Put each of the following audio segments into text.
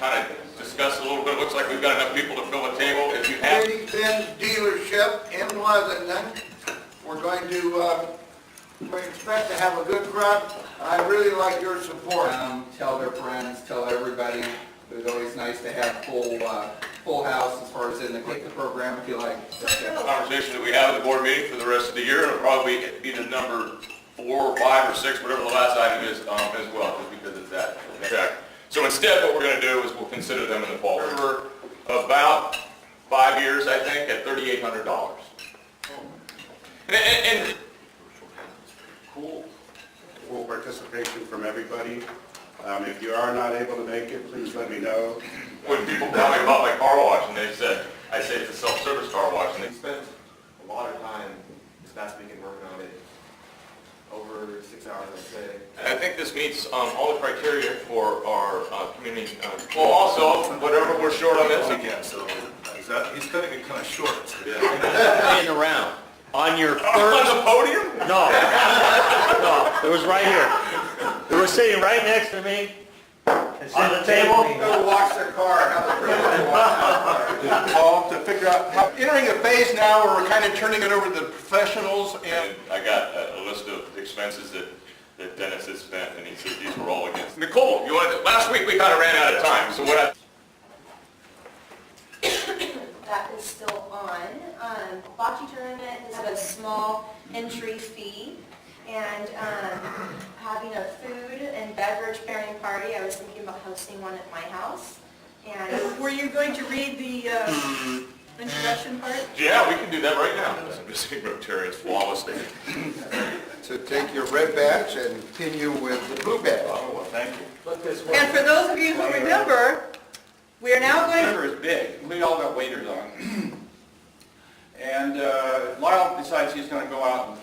kind of discuss a little bit. It looks like we've got enough people to fill a table. If you have Mercedes-Benz dealership in Pleasanton. We're going to we expect to have a good crowd. I really like your support. Tell their friends, tell everybody. It was always nice to have full house as far as in the program, if you like. the conversation that we have at the board meeting for the rest of the year, it'll probably be the number 4 or 5 or 6, whatever the last item is, as well, just because it's that check. So instead, what we're going to do is we'll consider them in the fall. For about 5 years, I think, at $3,800. And Cool. Full participation from everybody. If you are not able to make it, please let me know. when people tell me about my car wash, and they said, I say it's a self-service car wash, and they We spent a lot of time this past weekend working on it, over 6 hours, I'd say. I think this meets all the criteria for our community. Well, also, whatever we're short on this weekend, so. He's cutting it kind of short. In around. On your On first, the podium? no, it was right here. It was sitting right next to me on the table. Go wash their car, have a drink, wash their car. To figure out how, entering a phase now where we're kind of turning it over to the professionals and And I got a list of expenses that Dennis had spent, and he said these were all against. Nicole, you wanted, last week we kind of ran out of time, so what I... That is still on. Bocce tournament has a small entry fee, and having a food and beverage pairing party, I was thinking about hosting one at my house. And Were you going to read the introduction part? Yeah, we can do that right now. Missing Rotarians flawlessly. So take your red badge and pin you with the blue badge. oh, well, thank you. And for those of you who remember, we are now going to... River is big. We all got waders on. And Lyle decides he's going to go out and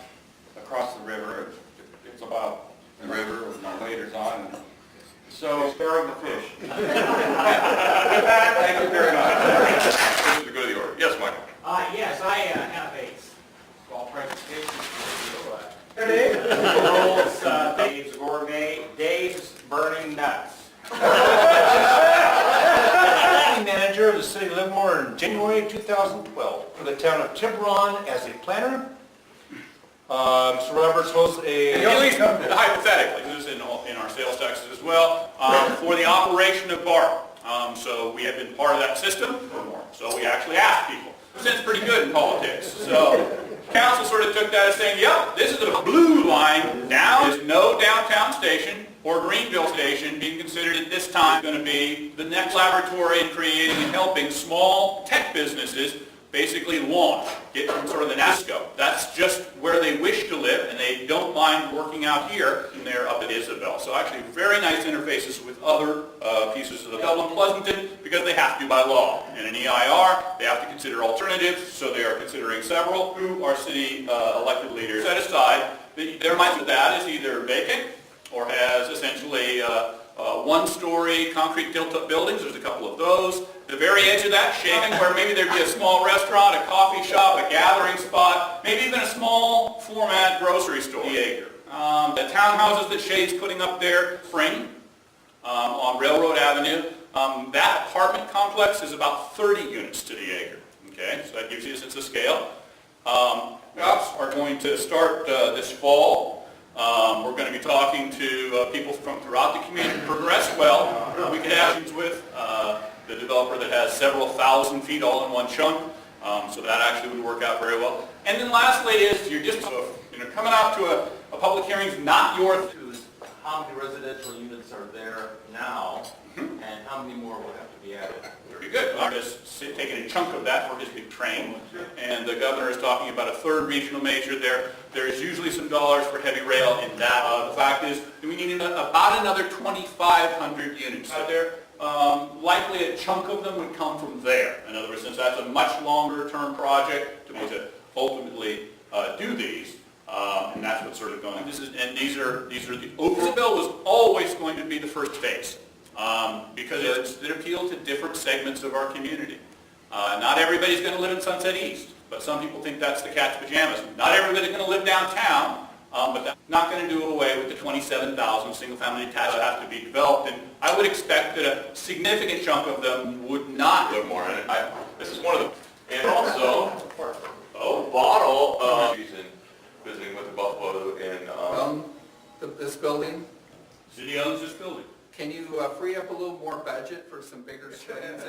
across the river. It's about the river with my waders on. So sparing the fish. With that, thank you very much. To go to the order. Yes, Michael. Yes, I have a small presentation for you. Hey, Dave. It's Dave's Gourmet, Dave's Burning Nuts. Manager of the city of Livermore in January 2012 for the town of Tiburon as a planner. Mr. Roberts holds a... At least hypothetically, this is in our sales taxes as well, for the operation of BART. So we have been part of that system, so we actually ask people. It's pretty good in politics. So council sort of took that as saying, yep, this is a blue line down. There's no downtown station or Greenville station being considered at this time going to be the next laboratory in creating and helping small tech businesses basically launch, get from sort of the NASCO. That's just where they wish to live, and they don't mind working out here, and they're up at Isabel. So actually very nice interfaces with other pieces of the Dublin Pleasanton, because they have to by law. In an EIR, they have to consider alternatives, so they are considering several who our city elected leaders set aside. Their mind with that is either vacant or has essentially one-story concrete tilt-up buildings. There's a couple of those. The very edge of that, shading, where maybe there'd be a small restaurant, a coffee shop, a gathering spot, maybe even a small format grocery store. The acre. The townhouses that Shade's putting up there, spring, on Railroad Avenue, that apartment complex is about 30 units to the acre. Okay, so that gives you a sense of scale. Jobs are going to start this fall. We're going to be talking to people from throughout the community. Progress well. We could have actions with the developer that has several thousand feet all in one chunk. So that actually would work out very well. And then lastly is you're just coming out to a public hearing is not your... How many residential units are there now, and how many more will have to be added? Very good. I'm just taking a chunk of that for his big train. And the governor is talking about a third regional major there. There's usually some dollars for heavy rail in that. The fact is that we need about another 2,500 units out there. Likely a chunk of them would come from there. In other words, since that's a much longer term project to ultimately do these. And that's what's sort of going on. These are the Isabel was always going to be the first phase because it appealed to different segments of our community. Not everybody's going to live in Sunset East, but some people think that's the cat's pajamas. Not everybody's going to live downtown, but that's not going to do away with the 27,000 single-family detached that have to be developed, and I would expect that a significant chunk of them would not. A little more in it. This is one of the, and also, a bottle of, visiting with the Buffalo and, This building, City owns this building. can you free up a little more budget for some bigger screens?